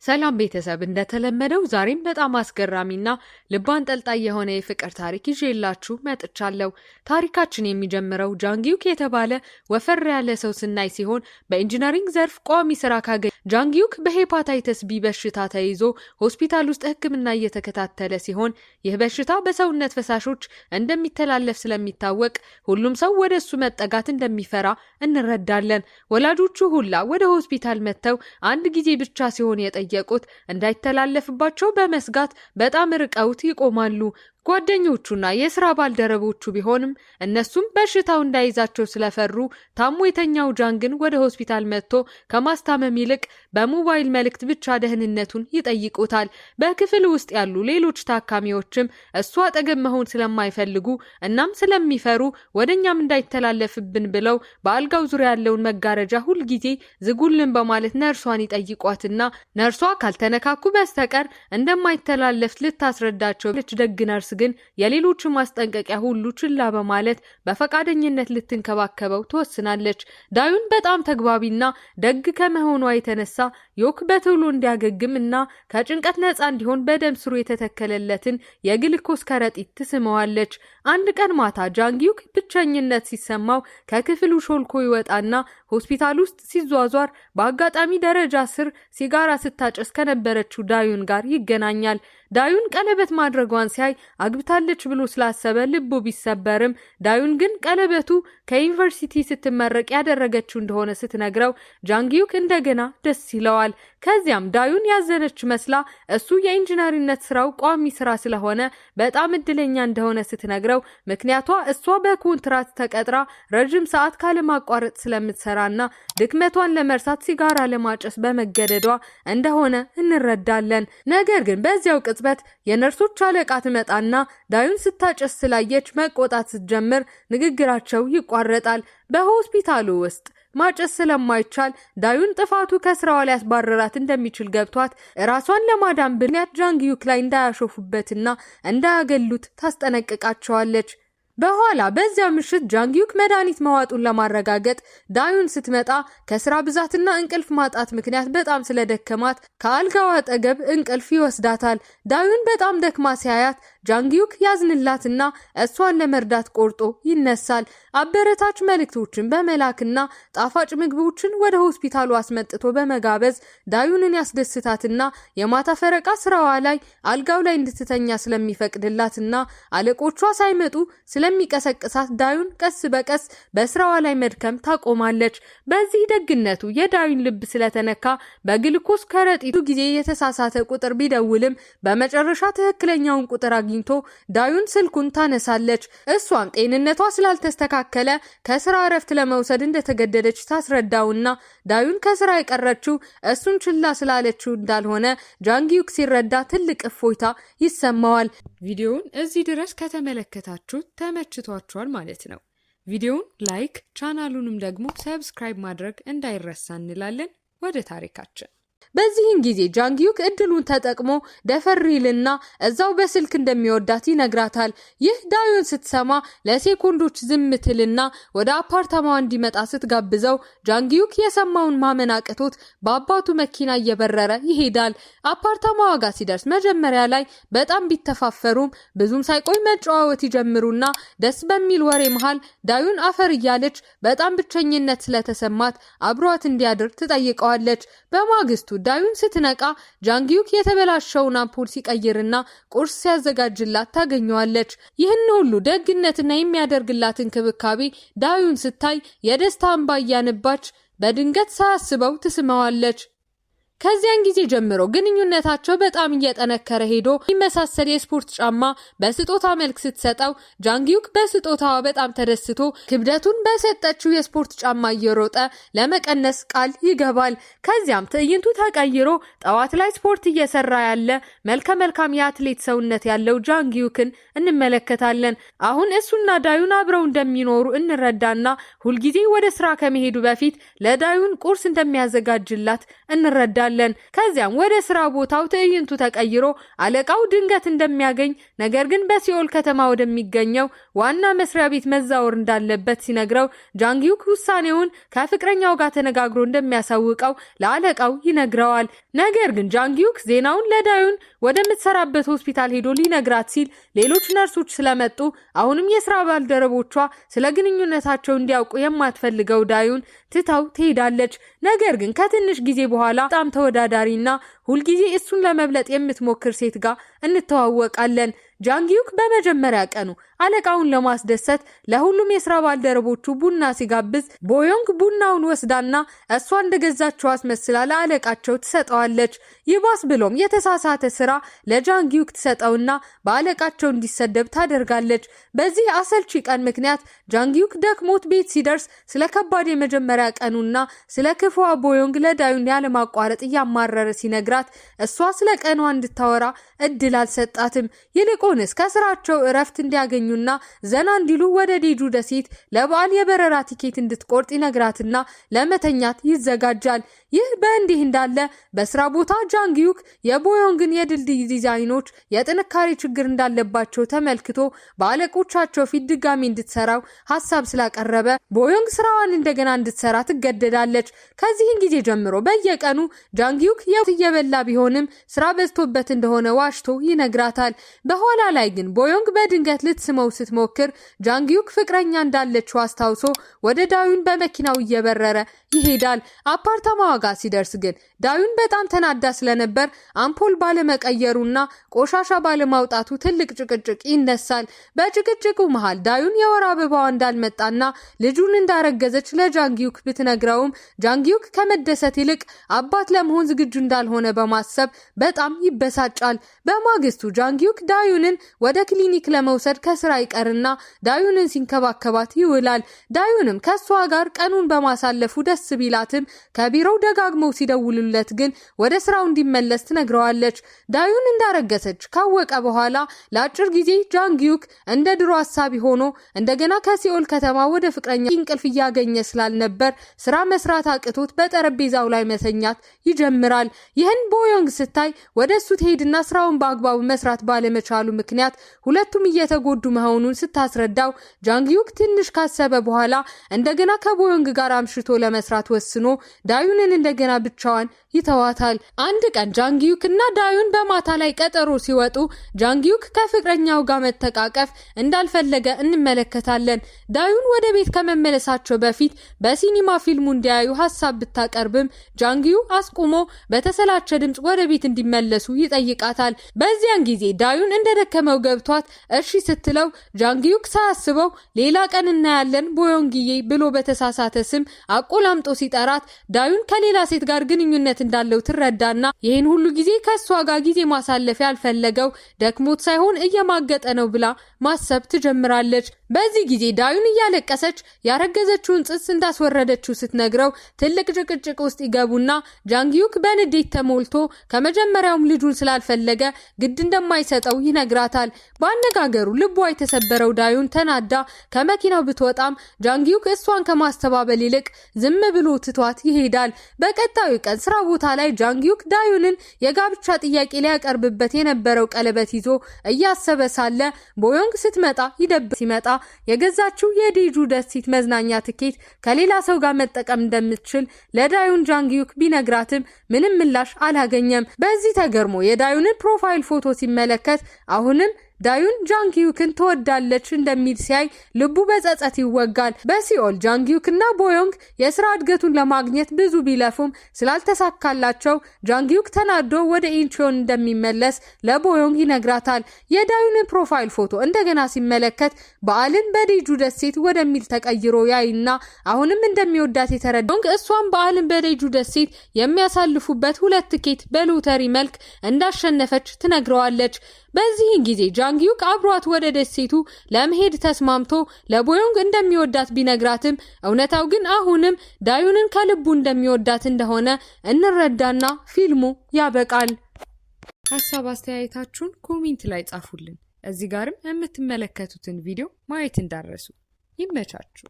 ሰላም ቤተሰብ እንደተለመደው ዛሬም በጣም አስገራሚና ልብ አንጠልጣይ የሆነ የፍቅር ታሪክ ይዤላችሁ መጥቻለሁ። ታሪካችን የሚጀምረው ጃንጊዩክ የተባለ ወፈር ያለ ሰው ስናይ ሲሆን በኢንጂነሪንግ ዘርፍ ቋሚ ስራ ካገኘ ጃንጊዩክ በሄፓታይተስ ቢ በሽታ ተይዞ ሆስፒታል ውስጥ ሕክምና እየተከታተለ ሲሆን ይህ በሽታ በሰውነት ፈሳሾች እንደሚተላለፍ ስለሚታወቅ ሁሉም ሰው ወደ እሱ መጠጋት እንደሚፈራ እንረዳለን። ወላጆቹ ሁላ ወደ ሆስፒታል መጥተው አንድ ጊዜ ብቻ ሲሆን የጠየቁት እንዳይተላለፍባቸው በመስጋት በጣም ርቀውት ይቆማሉ። ጓደኞቹና የስራ ባልደረቦቹ ቢሆንም እነሱም በሽታው እንዳይዛቸው ስለፈሩ ታሞ የተኛው ጃንግን ወደ ሆስፒታል መጥቶ ከማስታመም ይልቅ በሞባይል መልእክት ብቻ ደህንነቱን ይጠይቁታል። በክፍል ውስጥ ያሉ ሌሎች ታካሚዎችም እሱ አጠገብ መሆን ስለማይፈልጉ እናም ስለሚፈሩ ወደኛም እንዳይተላለፍብን ብለው በአልጋው ዙሪያ ያለውን መጋረጃ ሁልጊዜ ዝጉልን በማለት ነርሷን ይጠይቋትና ነርሷ ካልተነካኩ በስተቀር እንደማይተላለፍ ልታስረዳቸው ደግ ነርስ ግን የሌሎች ማስጠንቀቂያ ሁሉ ችላ በማለት በፈቃደኝነት ልትንከባከበው ትወስናለች። ዳዩን በጣም ተግባቢና ደግ ከመሆኗ የተነሳ ዮክ በቶሎ እንዲያገግም እና ከጭንቀት ነፃ እንዲሆን በደም ስሩ የተተከለለትን የግልኮስ ከረጢት ትስመዋለች። አንድ ቀን ማታ ጃንጊዩክ ብቸኝነት ሲሰማው ከክፍሉ ሾልኮ ይወጣና ሆስፒታል ውስጥ ሲዟዟር በአጋጣሚ ደረጃ ስር ሲጋራ ስታጨስ ከነበረችው ዳዩን ጋር ይገናኛል። ዳዩን ቀለበት ማድረጓን ሲያይ አግብታለች ብሎ ስላሰበ ልቡ ቢሰበርም ዳዩን ግን ቀለበቱ ከዩኒቨርሲቲ ስትመረቅ ያደረገችው እንደሆነ ስትነግረው ጃንጊዩክ እንደገና ደስ ይለዋል። ከዚያም ዳዩን ያዘነች መስላ እሱ የኢንጂነሪነት ስራው ቋሚ ስራ ስለሆነ በጣም እድለኛ እንደሆነ ስትነግረው ምክንያቷ እሷ በኮንትራት ተቀጥራ ረጅም ሰዓት ካለማቋረጥ ስለምትሰራና ድክመቷን ለመርሳት ሲጋራ ለማጨስ በመገደዷ እንደሆነ እንረዳለን። ነገር ግን በዚያው ቅጽበት የነርሶች አለቃ ትመጣና ዳዩን ስታጨስ ስላየች መቆጣት ስትጀምር ንግግራቸው ይቋረጣል። በሆስፒታሉ ውስጥ ማጨስ ስለማይቻል ዳዩን ጥፋቱ ከስራዋ ላይ ያስባረራት እንደሚችል ገብቷት ራሷን ለማዳን ምክንያት ጃንጊዩክ ላይ እንዳያሾፉበትና እንዳያገሉት ታስጠነቅቃቸዋለች። በኋላ በዚያ ምሽት ጃንጊዩክ መድኃኒት መዋጡን ለማረጋገጥ ዳዩን ስትመጣ ከስራ ብዛትና እንቅልፍ ማጣት ምክንያት በጣም ስለደከማት ከአልጋዋ አጠገብ እንቅልፍ ይወስዳታል። ዳዩን በጣም ደክማ ሲያያት ጃንጊዩክ ያዝንላትና እሷን ለመርዳት ቆርጦ ይነሳል። አበረታች መልእክቶችን በመላክና ጣፋጭ ምግቦችን ወደ ሆስፒታሉ አስመጥቶ በመጋበዝ ዳዩንን ያስደስታትና የማታ ፈረቃ ስራዋ ላይ አልጋው ላይ እንድትተኛ ስለሚፈቅድላትና አለቆቿ ሳይመጡ ስለሚቀሰቅሳት ዳዩን ቀስ በቀስ በስራዋ ላይ መድከም ታቆማለች። በዚህ ደግነቱ የዳዩን ልብ ስለተነካ በግልኮስ ከረጢቱ ጊዜ የተሳሳተ ቁጥር ቢደውልም በመጨረሻ ትክክለኛውን ቁጥር አግኝቶ ዳዩን ስልኩን ታነሳለች። እሷም ጤንነቷ ስላልተስተካከለ ከስራ እረፍት ለመውሰድ እንደተገደደች ታስረዳውና ዳዩን ከስራ የቀረችው እሱን ችላ ስላለችው እንዳልሆነ ጃንጊዩክ ሲረዳ ትልቅ እፎይታ ይሰማዋል። ቪዲዮውን እዚህ ድረስ ከተመለከታችሁ ተመችቷችኋል ማለት ነው። ቪዲዮውን ላይክ፣ ቻናሉንም ደግሞ ሰብስክራይብ ማድረግ እንዳይረሳ እንላለን። ወደ ታሪካችን በዚህን ጊዜ ጃንጊዩክ እድሉን ተጠቅሞ ደፈሪልና እዛው በስልክ እንደሚወዳት ይነግራታል። ይህ ዳዩን ስትሰማ ለሴኮንዶች ዝምትልና ወደ አፓርታማዋ እንዲመጣ ስትጋብዘው ጃንጊዩክ የሰማውን ማመን አቅቶት በአባቱ መኪና እየበረረ ይሄዳል። አፓርታማዋ ጋር ሲደርስ መጀመሪያ ላይ በጣም ቢተፋፈሩም ብዙም ሳይቆይ መጨዋወት ይጀምሩና ደስ በሚል ወሬ መሃል ዳዩን አፈር እያለች በጣም ብቸኝነት ስለተሰማት አብሯት እንዲያድር ትጠይቀዋለች። በማግስቱ ዳዩን ስትነቃ ጃንጊዩክ የተበላሸውን አምፖል ሲቀይርና ቁርስ ሲያዘጋጅላት ታገኘዋለች። ይህን ሁሉ ደግነትና የሚያደርግላት እንክብካቤ ዳዩን ስታይ የደስታ እንባ እያነባች በድንገት ሳያስበው ትስመዋለች። ከዚያን ጊዜ ጀምሮ ግንኙነታቸው በጣም እየጠነከረ ሄዶ የሚመሳሰል የስፖርት ጫማ በስጦታ መልክ ስትሰጠው ጃንጊዩክ በስጦታዋ በጣም ተደስቶ ክብደቱን በሰጠችው የስፖርት ጫማ እየሮጠ ለመቀነስ ቃል ይገባል። ከዚያም ትዕይንቱ ተቀይሮ ጠዋት ላይ ስፖርት እየሰራ ያለ መልከ የአትሌት ሰውነት ያለው ጃንጊዩክን እንመለከታለን። አሁን እሱና ዳዩን አብረው እንደሚኖሩ እንረዳና ሁልጊዜ ወደ ስራ ከመሄዱ በፊት ለዳዩን ቁርስ እንደሚያዘጋጅላት እንረዳለን። እናያለን። ከዚያም ወደ ስራ ቦታው ትዕይንቱ ተቀይሮ አለቃው ድንገት እንደሚያገኝ ነገር ግን በሲኦል ከተማ ወደሚገኘው ዋና መስሪያ ቤት መዛወር እንዳለበት ሲነግረው ጃንግዩክ ውሳኔውን ከፍቅረኛው ጋር ተነጋግሮ እንደሚያሳውቀው ለአለቃው ይነግረዋል። ነገር ግን ጃንግዩክ ዜናውን ለዳዩን ወደምትሰራበት ሆስፒታል ሄዶ ሊነግራት ሲል ሌሎች ነርሶች ስለመጡ አሁንም የስራ ባልደረቦቿ ስለ ግንኙነታቸው እንዲያውቁ የማትፈልገው ዳዩን ትታው ትሄዳለች። ነገር ግን ከትንሽ ጊዜ በኋላ በጣም ተወዳዳሪና ሁልጊዜ እሱን ለመብለጥ የምትሞክር ሴት ጋር እንተዋወቃለን። ጃንግዩክ በመጀመሪያ ቀኑ አለቃውን ለማስደሰት ለሁሉም የስራ ባልደረቦቹ ቡና ሲጋብዝ ቦዮንግ ቡናውን ወስዳና እሷ እንደገዛቸው አስመስላ ለአለቃቸው ትሰጠዋለች። ይባስ ብሎም የተሳሳተ ስራ ለጃንግዩክ ትሰጠውና በአለቃቸው እንዲሰደብ ታደርጋለች። በዚህ አሰልቺ ቀን ምክንያት ጃንግዩክ ደክሞት ቤት ሲደርስ ስለ ከባድ የመጀመሪያ ቀኑና ስለ ክፉዋ ቦዮንግ ለዳዩን ያለማቋረጥ እያማረረ ሲነግራት እሷ ስለ ቀኗ እንድታወራ እድል አልሰጣትም። ይልቁንስ ከስራቸው እረፍት እንዲያገኙና ዘና እንዲሉ ወደ ዴጁ ደሴት ለበዓል የበረራ ቲኬት እንድትቆርጥ ይነግራትና ለመተኛት ይዘጋጃል። ይህ በእንዲህ እንዳለ በስራ ቦታ ጃንግዩክ የቦዮንግን የድልድይ ዲዛይኖች የጥንካሬ ችግር እንዳለባቸው ተመልክቶ በአለቆቻቸው ፊት ድጋሚ እንድትሰራው ሀሳብ ስላቀረበ ቦዮንግ ስራዋን እንደገና እንድትሰራ ትገደዳለች። ከዚህን ጊዜ ጀምሮ በየቀኑ ጃንግዩክ እየበላ ቢሆንም ስራ በዝቶበት እንደሆነ ዋሽቶ ይነግራታል። በኋላ ላይ ግን ቦዮንግ በድንገት ልትስመው ስትሞክር ጃንግዩክ ፍቅረኛ እንዳለችው አስታውሶ ወደ ዳዩን በመኪናው እየበረረ ይሄዳል። አፓርታማዋ ጋር ሲደርስ ግን ዳዩን በጣም ተናዳ ስለነበር አምፖል ባለመቀየሩና ቆሻሻ ባለማውጣቱ ትልቅ ጭቅጭቅ ይነሳል። በጭቅጭቁ መሃል ዳዩን የወር አበባዋ እንዳልመጣና ልጁን እንዳረገዘች ለጃንግዩክ ብትነግረውም ጃንግዩክ ከመደሰት ይልቅ አባት ለመሆን ዝግጁ እንዳልሆነ በማሰብ በጣም ይበሳጫል። በማግስቱ ጃንግዩክ ዳዩንን ወደ ክሊኒክ ለመውሰድ ከስራ ይቀርና ዳዩንን ሲንከባከባት ይውላል። ዳዩንም ከሷ ጋር ቀኑን በማሳለፉ ደስ ቢላትም ከቢሮው ደጋግመው ሲደውሉለት ግን ወደ ስራው እንዲመለስ ትነግረዋለች። ዳዩን እንዳረገሰች ካወቀ በኋላ ለአጭር ጊዜ ጃንግዩክ እንደ ድሮ አሳቢ ሆኖ እንደገና ከሲኦል ከተማ ወደ ፍቅረኛ እንቅልፍ እያገኘ ስላልነበር ስራ መስራት አቅቶት በጠረጴዛው ላይ መተኛት ይጀምራል። ይህን ቦዮንግ ስታይ ወደ እሱ ትሄድና ስራውን በአግባቡ መስራት ባለመቻሉ ምክንያት ሁለቱም እየተጎዱ መሆኑን ስታስረዳው ጃንግዩክ ትንሽ ካሰበ በኋላ እንደገና ከቦዮንግ ጋር አምሽቶ ለመስራት ወስኖ ዳዩንን እንደገና ብቻዋን ይተዋታል። አንድ ቀን ጃንግዩክ እና ዳዩን በማታ ላይ ቀጠሮ ሲወጡ ጃንግዩክ ከፍቅረኛው ጋር መተቃቀፍ እንዳልፈለገ እንመለከታለን። ዳዩን ወደ ቤት ከመመለሳቸው በፊት በሲኒማ ፊልሙ እንዲያዩ ሀሳብ ብታቀርብም ጃንግዩ አስቁሞ በተሰላቸ ድምጽ ወደ ቤት እንዲመለሱ ይጠይቃታል። በዚያን ጊዜ ዳዩን እንደደከመው ገብቷት እሺ ስትለው ጃንግዩክ ሳያስበው ሌላ ቀን እናያለን ቦዮንግዬ ብሎ በተሳሳተ ስም አቆላምጦ ሲጠራት ዳዩን ከሌላ ሴት ጋር ግንኙነት እንዳለው ትረዳና ይህን ሁሉ ጊዜ ከሷ ጋር ጊዜ ማሳለፊያ ያልፈለገው ደክሞት ሳይሆን እየማገጠ ነው ብላ ማሰብ ትጀምራለች። በዚህ ጊዜ ዳዩን እያለቀሰች ያረገዘችውን ጽንስ እንዳስወረደችው ስትነግረው ትልቅ ጭቅጭቅ ውስጥ ይገቡና ጃንግዩክ በንዴት ተሞልቶ ከመጀመሪያውም ልጁን ስላልፈለገ ግድ እንደማይሰጠው ይነግራታል። በአነጋገሩ ልቧ የተሰበረው ዳዩን ተናዳ ከመኪናው ብትወጣም ጃንግዩክ እሷን ከማስተባበል ይልቅ ዝም ብሎ ትቷት ይሄዳል። በቀጣዩ ቀን ስራ ቦታ ላይ ጃንግዩክ ዳዩንን የጋብቻ ጥያቄ ሊያቀርብበት የነበረው ቀለበት ይዞ እያሰበ ሳለ ቦዮንግ ስትመጣ ይደብር ሲመጣ የገዛችው የዴጁ ደሴት መዝናኛ ትኬት ከሌላ ሰው ጋር መጠቀም እንደምትችል ለዳዩን ጃንግዩክ ቢነግራትም ምንም ምላሽ አላገኘም። በዚህ ተገርሞ የዳዩንን ፕሮፋይል ፎቶ ሲመለከት አሁንም ዳዩን ጃንግዩክን ትወዳለች እንደሚል ሲያይ ልቡ በጸጸት ይወጋል። በሲኦል ጃንግዩክና ቦዮንግ የስራ እድገቱን ለማግኘት ብዙ ቢለፉም ስላልተሳካላቸው ጃንግዩክ ተናዶ ወደ ኢንቾን እንደሚመለስ ለቦዮንግ ይነግራታል። የዳዩንን ፕሮፋይል ፎቶ እንደገና ሲመለከት በዓልን በዴጁ ደሴት ወደሚል ተቀይሮ ያይና አሁንም እንደሚወዳት የተረዳው እሷም በዓልን በዴጁ ደሴት የሚያሳልፉበት 2 ትኬት በሎተሪ መልክ እንዳሸነፈች ትነግረዋለች። በዚህን ጊዜ ጃንግዩክ አብሯት ወደ ደሴቱ ለመሄድ ተስማምቶ ለቦዮንግ እንደሚወዳት ቢነግራትም እውነታው ግን አሁንም ዳዩንን ከልቡ እንደሚወዳት እንደሆነ እንረዳና ፊልሙ ያበቃል። ሀሳብ አስተያየታችሁን ኮሜንት ላይ ጻፉልን። እዚህ ጋርም የምትመለከቱትን ቪዲዮ ማየት እንዳትረሱ። ይመቻችሁ።